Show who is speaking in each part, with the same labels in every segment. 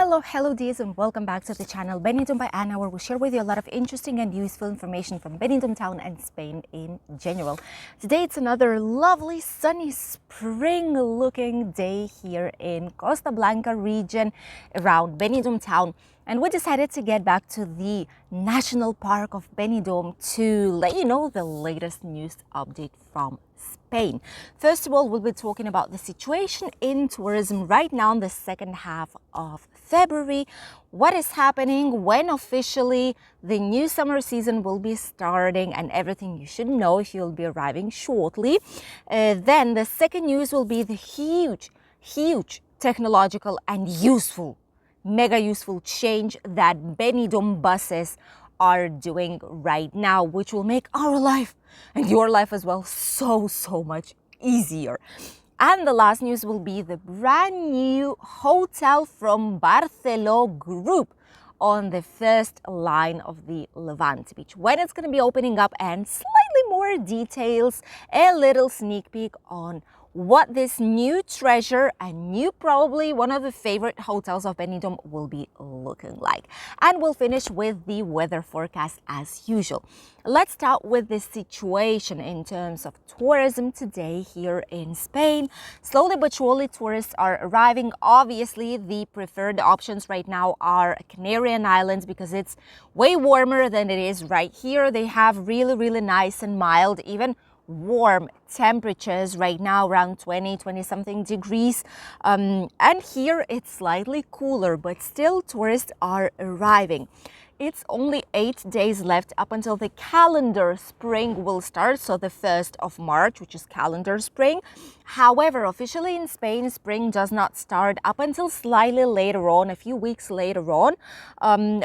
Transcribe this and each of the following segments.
Speaker 1: Hello dears, and welcome back to the channel Benidorm by Ana, where we share with you a lot of interesting and useful information from Benidorm town and Spain in general. Today it's another lovely sunny spring looking day here in Costa Blanca region around Benidorm town, and we decided to get back to the National Park of Benidorm to let you know the latest news update from Spain. First of all, we'll be talking about the situation in tourism right now in the second half of February, what is happening, when officially the new summer season will be starting, and everything you should know if you'll be arriving shortly. Then the second news will be the huge technological and mega useful change that Benidorm buses are doing right now, which will make our life and your life as well so much easier. And the last news will be the brand new hotel from Barceló Group on the first line of the Levante Beach, when it's going to be opening up, and slightly more details, a little sneak peek on what this new treasure and new, probably one of the favorite hotels of Benidorm, will be looking like. And we'll finish with the weather forecast as usual. Let's start with the situation in terms of tourism today here in Spain. Slowly but surely tourists are arriving. Obviously the preferred options right now are Canarian Islands because it's way warmer than it is right here. They have really nice and mild, even warm temperatures right now, around 20 something degrees, and here it's slightly cooler, but still tourists are arriving. It's only 8 days left up until the calendar spring will start, so the 1st of March, which is calendar spring. However, officially in Spain, spring does not start up until slightly later on, a few weeks later on,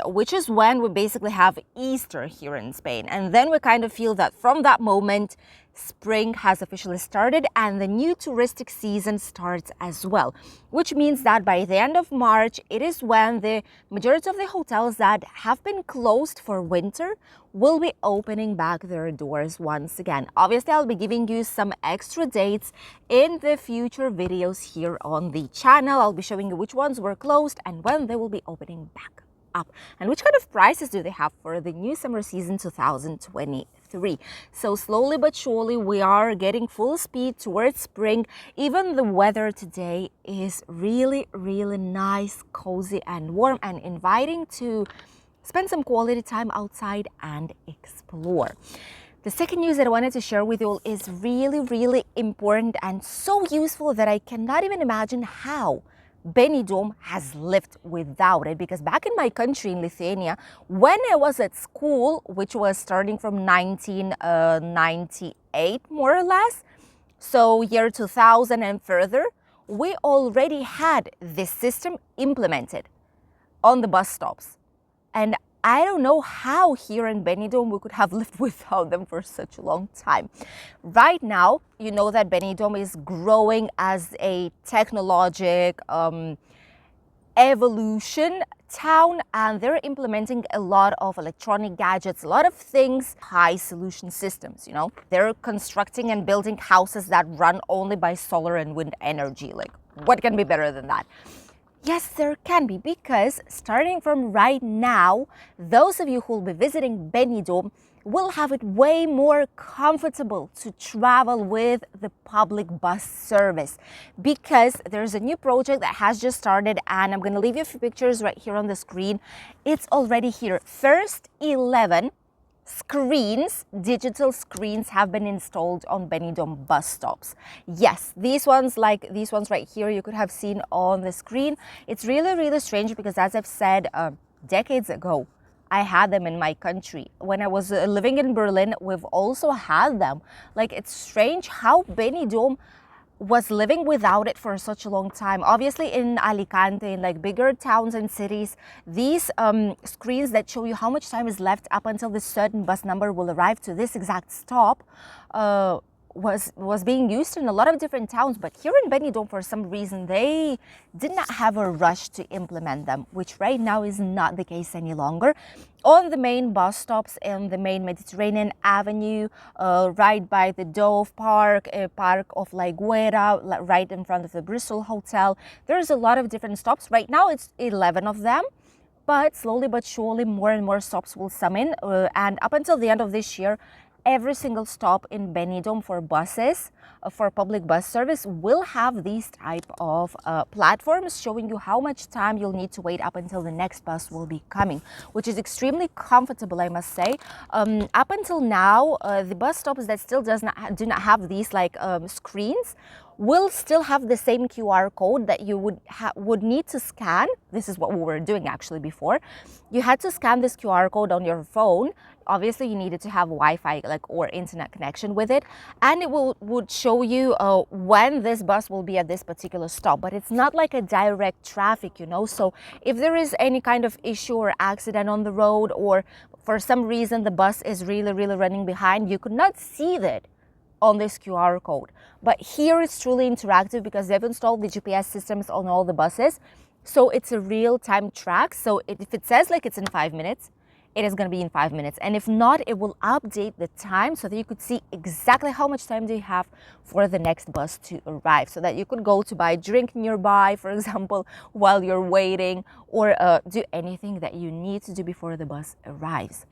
Speaker 1: which is when we basically have Easter here in Spain. And then we kind of feel that from that moment, spring has officially started and the new touristic season starts as well, which means that by the end of March, it is when the majority of the hotels that have been closed for winter will be opening back their doors once again. Obviously, I'll be giving you some extra dates in the future videos here on the channel. I'll be showing you which ones were closed and when they will be opening back up, and which kind of prices do they have for the new summer season 2023. So slowly but surely we are getting full speed towards spring. Even the weather today is really nice, cozy and warm, and inviting to spend some quality time outside and explore. The second news that I wanted to share with you all is really important and so useful that I cannot even imagine how Benidorm has lived without it, because back in my country in Lithuania, when I was at school, which was starting from 1998 more or less, so year 2000 and further, we already had this system implemented on the bus stops. And I don't know how here in Benidorm we could have lived without them for such a long time. Right now, you know that Benidorm is growing as a technologic evolution town, and they're implementing a lot of electronic gadgets, a lot of things, high solution systems, you know. They're constructing and building houses that run only by solar and wind energy. Like, what can be better than that? Yes, there can be, because starting from right now, those of you who will be visiting Benidorm will have it way more comfortable to travel with the public bus service, because there's a new project that has just started, and I'm going to leave you a few pictures right here on the screen. It's already here. First 11 screens, digital screens, have been installed on Benidorm bus stops. Yes, these ones, like these ones right here, you could have seen on the screen. It's really strange because, as I've said, decades ago, I had them in my country. When I was living in Berlin, we've also had them. Like, it's strange how Benidorm was living without it for such a long time. Obviously in Alicante, in like bigger towns and cities, these screens that show you how much time is left up until this certain bus number will arrive to this exact stop was being used in a lot of different towns, but here in Benidorm, for some reason, they did not have a rush to implement them, which right now is not the case any longer. On the main bus stops in the main Mediterranean Avenue, right by the Dove Park, Park of La Higuera, right in front of the Bristol Hotel, there's a lot of different stops. Right now, it's 11 of them. But slowly but surely, more and more stops will summon. And up until the end of this year, every single stop in Benidorm for buses, for public bus service, will have these type of platforms showing you how much time you'll need to wait up until the next bus will be coming, which is extremely comfortable, I must say. Up until now, the bus stops that still do not have these like screens will still have the same QR code that you would need to scan. This is what we were doing actually before. You had to scan this QR code on your phone. Obviously, you needed to have Wi-Fi or internet connection with it, and it would show you when this bus will be at this particular stop. But it's not like a direct traffic, you know. So if there is any kind of issue or accident on the road, or for some reason the bus is really running behind, you could not see that on this QR code. But here it's truly interactive because they've installed the GPS systems on all the buses. So it's a real-time track. So if it says like it's in 5 minutes, it is going to be in 5 minutes. And if not, it will update the time so that you could see exactly how much time do you have for the next bus to arrive, so that you could go to buy a drink nearby, for example, while you're waiting, or do anything that you need to do before the bus arrives.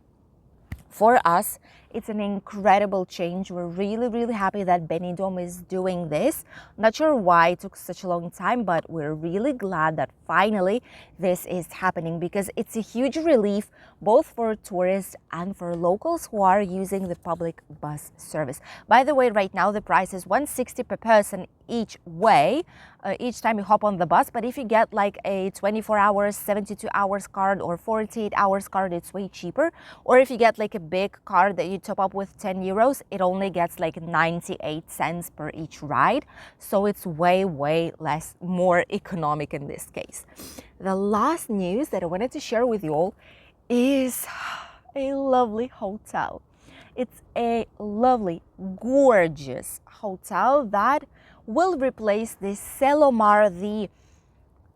Speaker 1: For us, it's an incredible change. We're really happy that Benidorm is doing this. Not sure why it took such a long time, but we're really glad that finally this is happening, because it's a huge relief both for tourists and for locals who are using the public bus service. By the way, right now the price is 160 per person each way, each time you hop on the bus. But if you get like a 24 hours, 72 hours card or 48 hours card, it's way cheaper. Or if you get like a big card that you top up with 10 euros, it only gets like 98 cents per each ride. So it's way less, more economic in this case. The last news that I wanted to share with you all is a lovely hotel. It's a lovely, gorgeous hotel that will replace the Selomar, the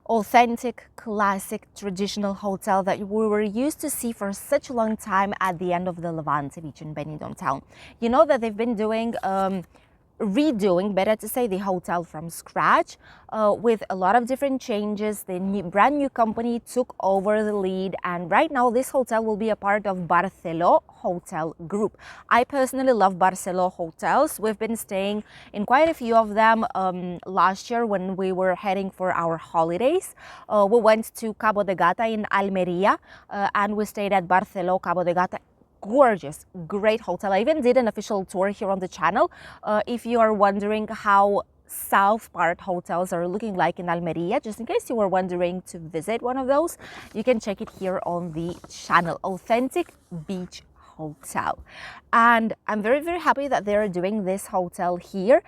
Speaker 1: authentic, classic, traditional hotel that we were used to see for such a long time at the end of the Levante Beach in Benidorm Town. You know that they've been doing redoing, better to say, the hotel from scratch with a lot of different changes. The brand new company took over the lead, and right now this hotel will be a part of Barceló Hotel Group. I personally love Barceló hotels. We've been staying in quite a few of them last year when we were heading for our holidays. We went to Cabo de Gata in Almeria and we stayed at Barceló Cabo de Gata. Gorgeous, great hotel. I even did an official tour here on the channel. If you are wondering how south part hotels are looking like in Almeria, just in case you were wondering to visit one of those, you can check it here on the channel. Authentic beach hotel. And I'm very happy that they're doing this hotel here.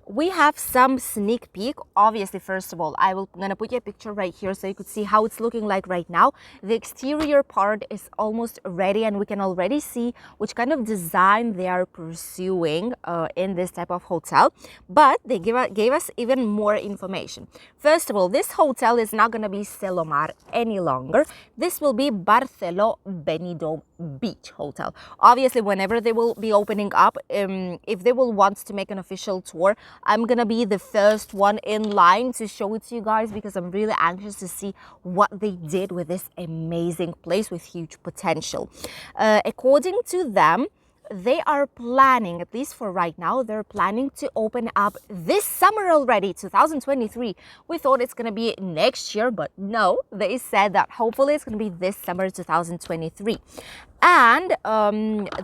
Speaker 1: We have some sneak peek. Obviously, first of all, I'm gonna put you a picture right here so you could see how it's looking like right now. The exterior part is almost ready, and we can already see which kind of design they are pursuing in this type of hotel. But they gave us even more information. First of all, this hotel is not gonna be Selomar any longer. This will be Barceló Benidorm Beach Hotel. Obviously, whenever they will be opening up, if they will want to make an official tour, I'm gonna be the first one in line to show it to you guys, because I'm really anxious to see what they did with this amazing place with huge potential. According to them, they are planning, at least for right now, they're planning to open up this summer already, 2023. We thought it's going to be next year, but no, they said that hopefully it's going to be this summer, 2023. And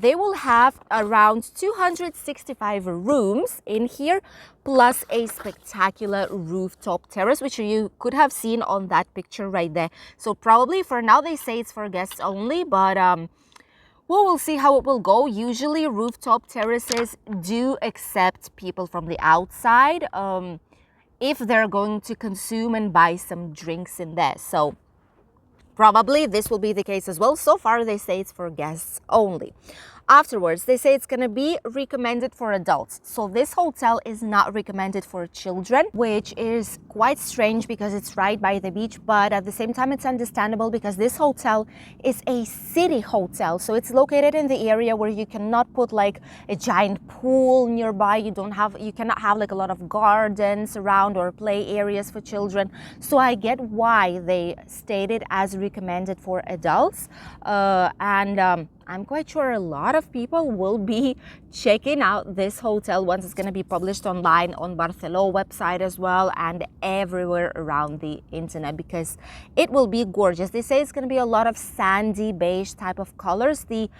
Speaker 1: they will have around 265 rooms in here, plus a spectacular rooftop terrace, which you could have seen on that picture right there. So probably for now, they say it's for guests only, but well, we'll see how it will go. Usually rooftop terraces do accept people from the outside if they're going to consume and buy some drinks in there. So probably this will be the case as well. So far, they say it's for guests only. Afterwards, they say it's going to be recommended for adults. So this hotel is not recommended for children, which is quite strange because it's right by the beach. But at the same time, it's understandable because this hotel is a city hotel. So it's located in the area where you cannot put like a giant pool nearby. You cannot have like a lot of gardens around or play areas for children. So I get why they stated as recommended for adults. I'm quite sure a lot of people will be checking out this hotel once it's going to be published online on Barcelona website as well and everywhere around the internet because it will be gorgeous. They say it's going to be a lot of sandy beige type of colors. The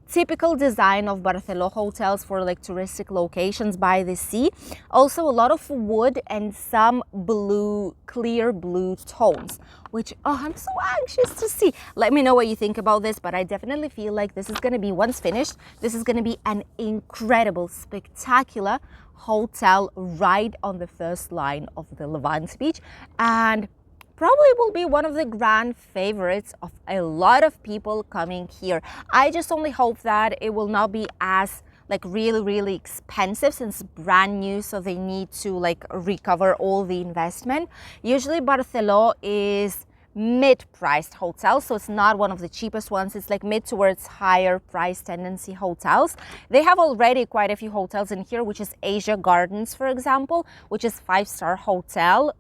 Speaker 1: typical design of Barcelona hotels for like touristic locations by the sea. Also a lot of wood and some blue, clear blue tones, which I'm so anxious to see. Let me know what you think about this, but I definitely feel like this is going to be, once finished, this is going to be an incredible, spectacular hotel right on the first line of the Levante Beach, and probably will be one of the grand favorites of a lot of people coming here. I just only hope that it will not be as like really expensive since brand new, so they need to like recover all the investment. Usually Barcelona is mid-priced hotels, so it's not one of the cheapest ones. It's like mid towards higher price tendency hotels. They have already quite a few hotels in here, which is Asia Gardens, for example, which is 5-star hotel,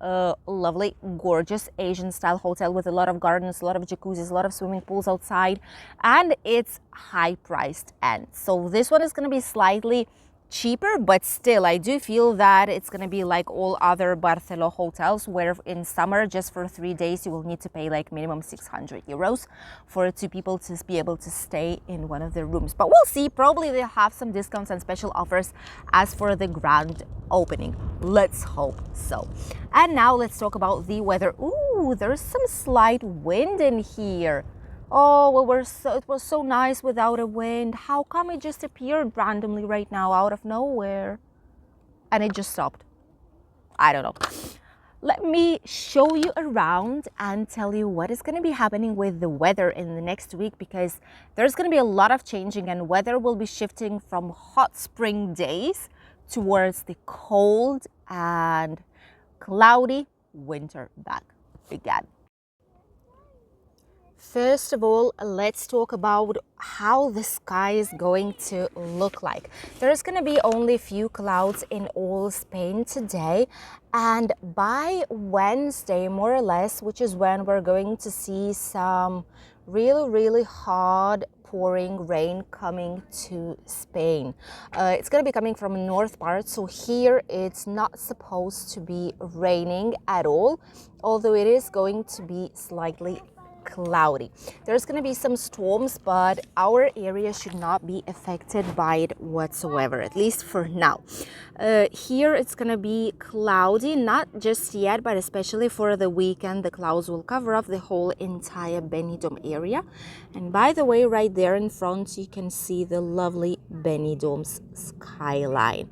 Speaker 1: lovely gorgeous Asian style hotel with a lot of gardens, a lot of jacuzzis, a lot of swimming pools outside, and it's high priced end. So this one is going to be slightly cheaper, but still I do feel that it's going to be like all other Barcelona hotels, where in summer just for 3 days you will need to pay like minimum 600 euros for 2 people to be able to stay in one of the rooms. But we'll see, probably they'll have some discounts and special offers as for the grand opening. Let's hope so. And now let's talk about the weather. Ooh, there's some slight wind in here. Oh, it was so nice without a wind. How come it just appeared randomly right now out of nowhere? And it just stopped. I don't know. Let me show you around and tell you what is going to be happening with the weather in the next week, because there's going to be a lot of changing and weather will be shifting from hot spring days towards the cold and cloudy winter back again. First of all, let's talk about how the sky is going to look like. There's going to be only a few clouds in all Spain today, and by Wednesday, more or less, which is when we're going to see some really hard pouring rain coming to Spain. It's going to be coming from north part, so here it's not supposed to be raining at all, although it is going to be slightly cloudy. There's going to be some storms, but our area should not be affected by it whatsoever, at least for now. Here it's going to be cloudy, not just yet, but especially for the weekend. The clouds will cover up the whole entire Benidorm area. And by the way, right there in front you can see the lovely Benidorm's skyline.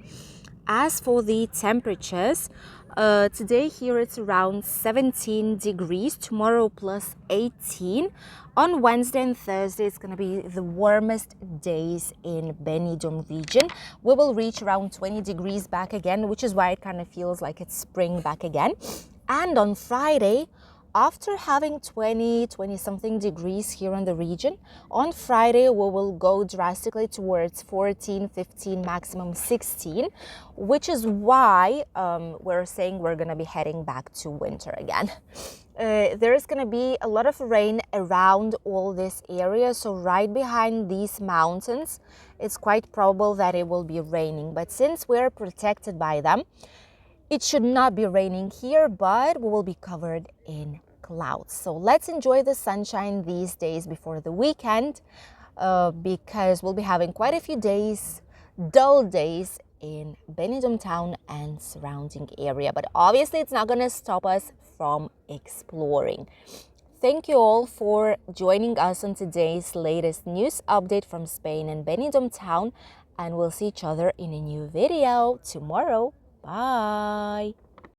Speaker 1: As for the temperatures, today here it's around 17 degrees, tomorrow plus 18. On Wednesday and Thursday it's going to be the warmest days in Benidorm region. We will reach around 20 degrees back again, which is why it kind of feels like it's spring back again. And on Friday, after having 20 something degrees here in the region, on Friday we will go drastically towards 14, 15, maximum 16, which is why we're saying we're going to be heading back to winter again. There's going to be a lot of rain around all this area, so right behind these mountains it's quite probable that it will be raining, but since we're protected by them, it should not be raining here, but we will be covered in clouds. So let's enjoy the sunshine these days before the weekend, because we'll be having quite a few days, dull days in Benidorm town and surrounding area. But obviously it's not going to stop us from exploring. Thank you all for joining us on today's latest news update from Spain and Benidorm town, and we'll see each other in a new video tomorrow. Bye!